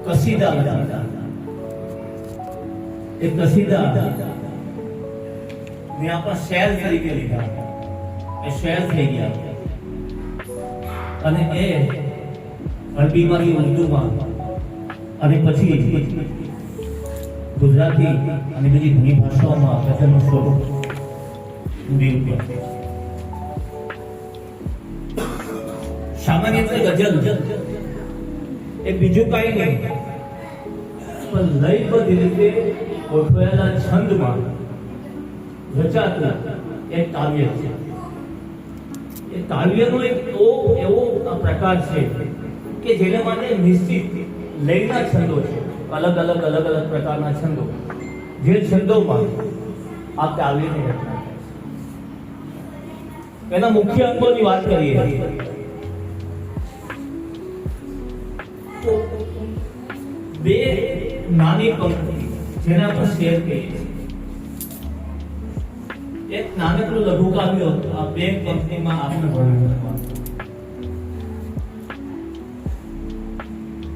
કસીદા હતા. એ કસીદા મેં આપણા શેર તરીકે લીધા, એ શેર થઈ ગયા અને એ અરબીમાંથી ઉર્દુમાં અને પછી ગુજરાતી અને બીજી ઘણી ભાષાઓમાં ગઝલનું સ્વરૂપ ઊંડી ઉઠ્યા. સામાન્ય રીતે ગઝલ એ બીજું કાંઈ નહીં પણ લયબદ્ધ રીતે ગોઠવાયેલા છંદમાં રચાતું એક કાવ્ય છે. એ કાવ્યનો એક એવો પ્રકાર છે કે જેને માટે નિશ્ચિત લયના છંદો છે, અલગ અલગ પ્રકારના છંદો, જે છંદોમાં આ કાવ્યની રચના થાય છે. એના મુખ્ય અંગોની વાત કરીએ તો બે નાની પંક્તિ જેને આપણે શેર કહીએ છીએ, એક નાનકડું લઘુ કાવ્ય આ બે પંક્તિમાં આપણે વર્ણન કરવાનું.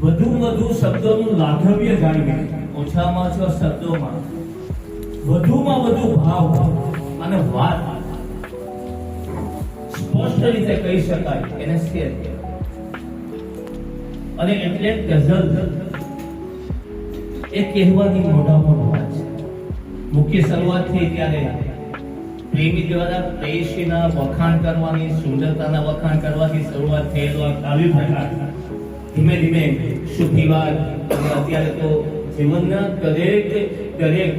વધુ શબ્દોનું લાઘવ્ય જાળવી, ઓછામાં ઓછા શબ્દોમાં વધુમાં વધુ ભાવ અને વાત સ્પષ્ટ રીતે કહી શકાય એને શેર કહેવાય. અને એટલે ગઝલ એ કહેવાની મોઢામાં વાત છે. મુખ્ય શરૂઆત થઈ ત્યારે પ્રેમી દ્વારા પ્રેયસીના વખાણ કરવાની, સુંદરતાના વખાણ કરવાની શરૂઆત થયેલો આ કાવ્ય પ્રકાર ધીમે ધીમે સુફીવાદ અને અત્યારે તો જીવનના દરેક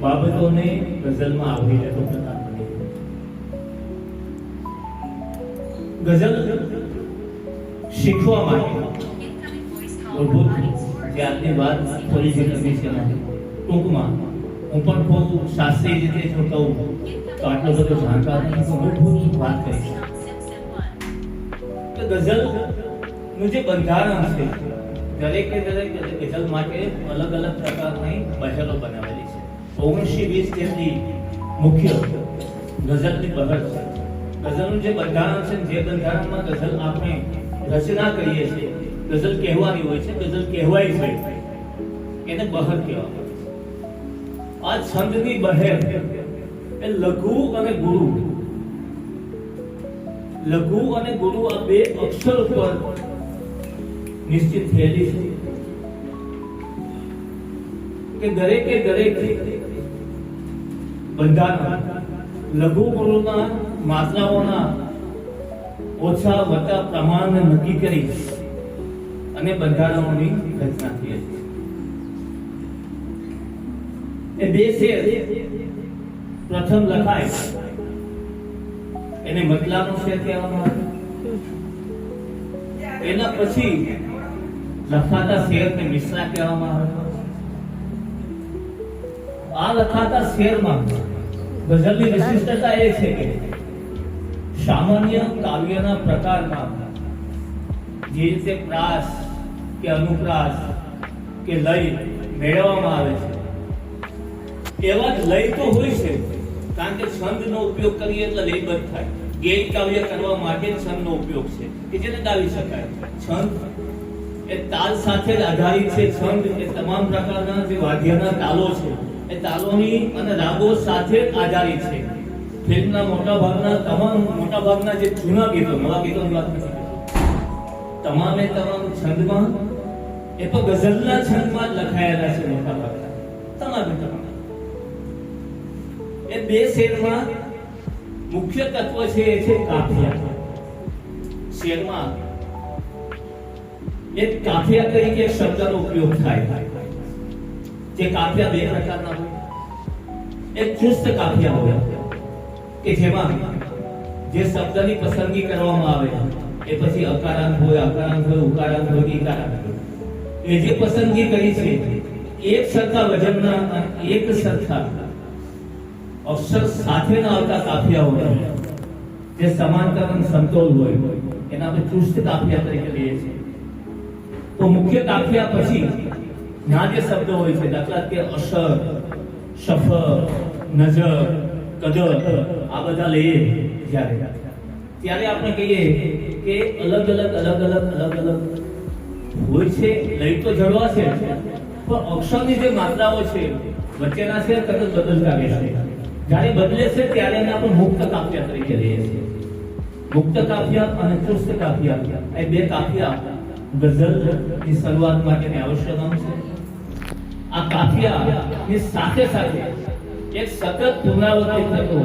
બાબતોને ગઝલમાં આવરી લેતો પ્રકાર બની ગયો. ગઝલ શીખવા માટે મૂળભૂત જે આજની વાત થોડી જે કરવી છે ટૂંકમાં હું પણ ખૂબ શાસ્ત્રીય રીતે જો કહું તો આટલો બધો જાણકાર નથી, મૂળભૂત વાત કરીશ. તો ગઝલ નું જે બંધારણ છે, દરેકે દરેક ગઝલ માટે અલગ પ્રકારની બહેરો બનાવેલી છે. 19-20 જેટલી મુખ્ય ગઝલની બહેર છે. ગઝલનું જે બંધારણ છે, જે બંધારણમાં ગઝલ આપણે રચના કરીએ છીએ, ગઝલ કહેવાની હોય છે, ગઝલ કહેવાય છે, એને બહેર કહેવામાં આવે છે. આ છંદની બહેર એ લઘુ અને ગુરુ આ બે અક્ષર પર નિશ્ચિત થયેલી છે કે દરેકે દરેક બંધારણ લઘુ ગુરુના માત્રાઓના ઓછા વત્તા પ્રમાણને નક્કી કરી અને બંધારણોની રચના થઈ હતી. એ બે શેર પ્રથમ લખાય એને મતલાનો શેર કહેવામાં આવે. એના પછી લખાતા શેરને મિશ્રા કહેવામાં આવે. આ લખાતા શેરમાં ગઝલની વિશિષ્ટતા એ છે કે સામાન્ય કાવ્યના પ્રકારમાં જે રીતે પ્રાસ કે અનુપ્રાસ કે લય મેળવવામાં આવે છે, એવા જ લય તો હોય છે, કારણ કે છંદનો ઉપયોગ કરીએ એટલે લયબદ્ધ થાય. ગેય કાવ્ય કરવા માટે છંદનો ઉપયોગ છે કે જેને ગાવી શકાય. છંદ એ તાલ સાથે જ આધારિત છે. છંદ એ તમામ પ્રકારના જે વાદ્યના તાલો છે એ તાલોની અને રાગો સાથે જ આધારિત છે. ફિલ્મના મોટા ભાગના જે જૂના ગીતો, નવા ગીતોની વાત નથી કરતો, તમામ છંદમાં એ તો ગઝલના છંદમાં જ લખાયેલા છે. મોટા ભાગના તમામ એ બે શેરમાં મુખ્ય તત્વ છે એ છે કાફિયા. શેરમાં એક કાફિયા તરીકે એક શબ્દનો ઉપયોગ થાય. જે કાફિયા બે પ્રકારના હોય. એક ચુસ્ત કાફિયા હોય કે જેમાં જે શબ્દની પસંદગી કરવામાં આવે એ પછી અકારાંત હોય, ઉકારાંત હોય, ઈકારાંત હોય, એ જે પસંદગી કરી છે એક સરખા વજનના એક સરખા અક્ષર સાથે ના આવતા કાફિયા હોય, જે સમાંતર અને સમતોલ હોય, એના આપણે ચુસ્ત કાફિયા તરીકે લઈએ છીએ. તો મુખ્ય કાફિયા પછી ના જે શબ્દો હોય છે, દાખલા કે અસર, સફર, નજર, કદર, આ બધા લઈએ ત્યારે આપણે કહીએ કે અલગ અલગ હોય છે લઈ તો જડવા છે, પણ અક્ષરની જે માત્રાઓ છે વચ્ચેના છે તરત બદલતા રહેશે. જ્યારે બદલે છે ત્યારે એને આપણે મુક્ત કાફિયા તરીકે લઈએ છીએ. મુક્ત કાફિયા અને ચુસ્ત કાફિયા એ બે કાફિયા ગઝલની શરૂઆત માટેની આવશ્યક અંગ છે. આ કાફિયાની સાથે સાથે એક સતત પુનરાવર્તિત થતો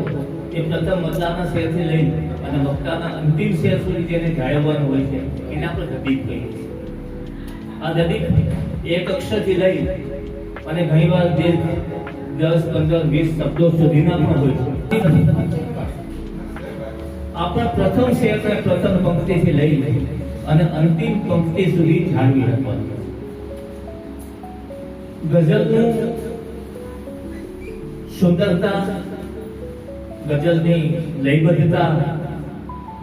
એ પ્રથમ મતલાના શેરથી લઈ અને વક્તાના અંતિમ શેર સુધી જેને જાળવવાનું હોય છે એને આપણે દદીક કહીએ છીએ. આ દદીક એક અક્ષરથી લઈ અને ઘણીવાર 10, 15, 20 શબ્દો સુધીના પણ હોય છે. આપણા પ્રથમ શેરને પ્રથમ પંક્તિથી લઈ અને અંતિમ પંક્તિ સુધી જાળવી રાખવાનું. ગઝલનું સુંદરતા, ગઝલની લયબદ્ધતા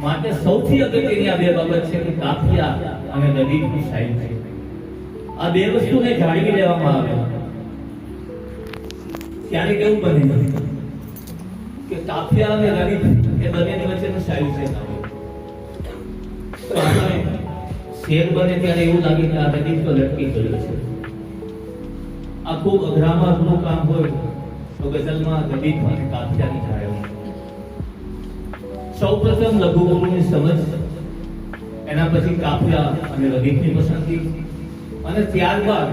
માટે સૌથી અગત્યની આ બે બાબત છે કે કાફિયા અને દદીકની સ્ટાઇલ છે. આ બે વસ્તુને જાળવી લેવામાં આવે ત્યારે કેવું બને કે કાફિયા અને દદીક એ બંનેની વચ્ચેનું સ્ટાઇલ છે. શેર બને ત્યારે એવું લાગે કે આ દદીક તો લટકી ગયો છે. આ ખૂબ અઘરામાં અઘરું કામ હોય તો ગઝલમાં દદીક અને કાફિયાની જાળવણી. સૌપ્રથમ લઘુગુરુની સમજ, એના પછી કાફિયા અને દદીકની પસંદગી, અને ત્યારબાદ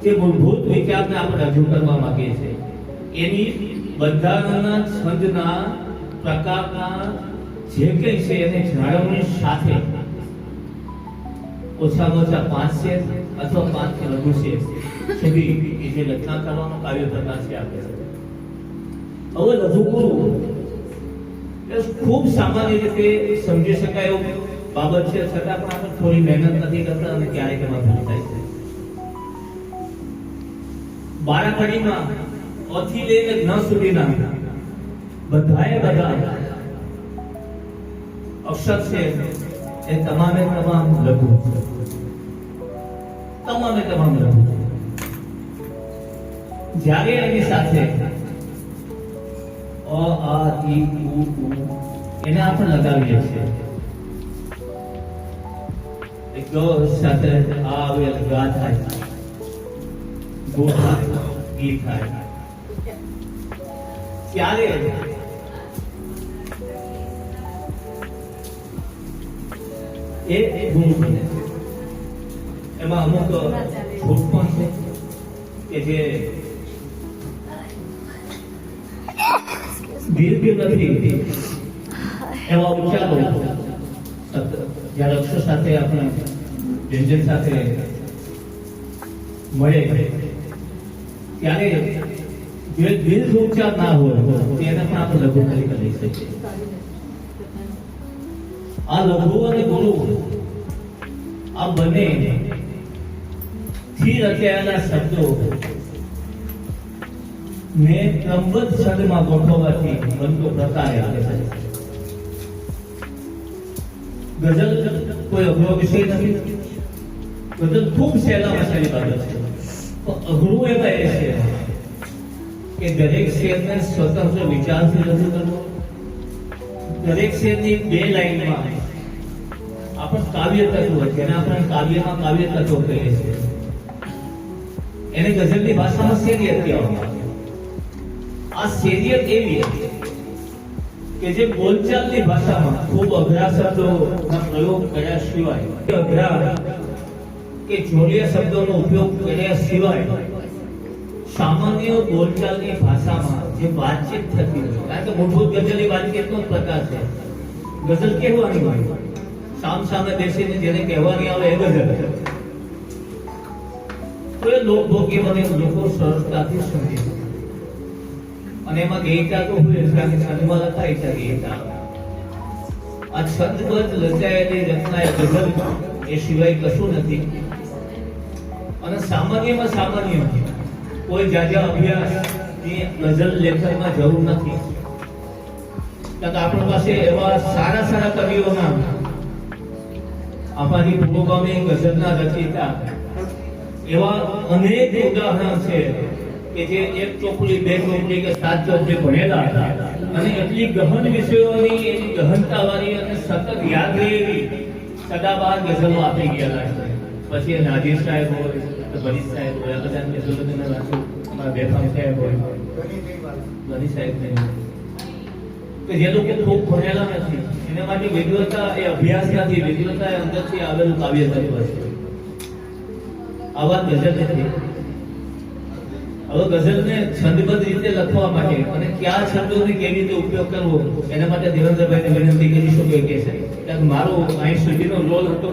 જે મૂળભૂત વિચારને આપણે રજૂ કરવા માંગીએ છીએ એની બંધારણના છંદના પ્રકારના જે કંઈ છે એને જાળવણી સાથે ઓછામાં ઓછા 5 શેર અથવા 5 થી વધુ શેર સુધી એ જે રચના કરવાનો કાર્ય કરતા છે આપણે. હવે લઘુગુરુ એ ખૂબ સામાન્ય રીતે સમજી શકાય એવું બાબત છે, છતાં પણ આપણે થોડી મહેનત નથી કરતા અને ક્યારેક એમાં ભૂલ થાય છે. બારાખડીમાં અથી લઈને જ્ઞ સુધીના બધા અક્ષર છે એ તમામે તમામ લઘુ છે. તમામે તમામ લઘુ છે. જ્યારે એની સાથે અ, આ, ઈ, ઉ, એને આપણે લગાવીએ છીએ. ગ સાથે આ આવે ગા થાય, ગો થાય, ઈ થાય. ત્યારે એ ગુણ બને છે. એમાં અમુક છૂટ પણ છે કે જે દીર્ઘ નથી એવા ઉચ્ચારો જ્યારે અક્ષર સાથે આપણે વ્યંજન સાથે મળે ત્યારે જે દીર્ઘ ઉચ્ચાર ના હોય તેને પણ આપણે લઘુ તરીકે લઈ શકીએ. આ લઘુ અને ગુરુ આ બંને થી રચાયેલા શબ્દો ને ક્રમબદ્ધ છંદમાં ગોઠવવાથી બનતો પ્રકાર આવે છે. ગઝલ કોઈ અઘરો વિષય નથી. ગઝલ ખૂબ સહેલામાં સહેલી બાબત છે. અઘરું એમાં એ છે કે દરેક શેરને સ્વતંત્ર વિચારથી રજૂ કરવો. દરેક શેરની 2 લાઈનમાં આપણે કાવ્ય તત્વ, જેને આપણે કાવ્યમાં કાવ્ય તત્વ કહીએ છીએ, એને ગઝલની ભાષામાં શેરિયત કહેવામાં આવે. આ શેરિયત એવી કે જે બોલચાલની ભાષામાં ખૂબ અઘરા શબ્દોના પ્રયોગ કર્યા સિવાય, અઘરા કે જોડિયા શબ્દોનો ઉપયોગ કર્યા સિવાય સામાન્ય બોલચાલની ભાષામાં જે વાતચીત થતી હોય, કારણ કે મૂળભૂત ગઝલની વાતચીતનો જ પ્રકાર છે. ગઝલ કહેવાની હોય, સામ સામે બેસીને જેને કહેવાની આવે એ ગઝલ. તો એ લોકભોગ્ય મને લોકો સરળતાથી સમજી અને એમાં ગેયતા તો હોય છંદમાં લખાય છે ગેયતા. આ છંદબદ્ધ રચાયેલી રચના એ ગઝલ એ સિવાય કશું નથી. અને સામાન્યમાં સામાન્ય કોઈ જાજા અભ્યાસની ગઝલ લેખનમાં જરૂર નથી. આપણી પાસે એવા સારા સારા કવિઓના આપણી પૂર્વગામી ગઝલના રચયિતા એવા અનેક ઉદાહરણ છે કે જે 1 ચોપડી 2 ચોપડી કે 7 ચોપડી ભણેલા હતા અને એટલી ગહન વિષયોની એની ગહનતાવાળી અને સતત યાદ રહેલી સદાબહાર ગઝલો આપી ગયેલા છે. પછી નાજીર સાહેબ હોય, ભરીત સાહેબ હોય, આ બધા ગઝલોના વાંચો, અમારા બેફામ સાહેબ હોય, ગની સાહેબ ને કે જે લોકો ખૂબ ભણેલા નથી, એના માટે વિદ્વતા એ અભ્યાસ નથી, વિદ્વતા એ અંદરથી આવેલું કાવ્ય તત્વ છે. આવા ગઝલ નથી. હવે ગઝલને છંદબદ્ધ રીતે લખવા માટે અને કયા શબ્દોને કેવી રીતે ઉપયોગ કરવો એના માટે દેવેન્દ્રભાઈને વિનંતી કરી શકો કે છે. મારો અહીં સુધીનો રોલ હતો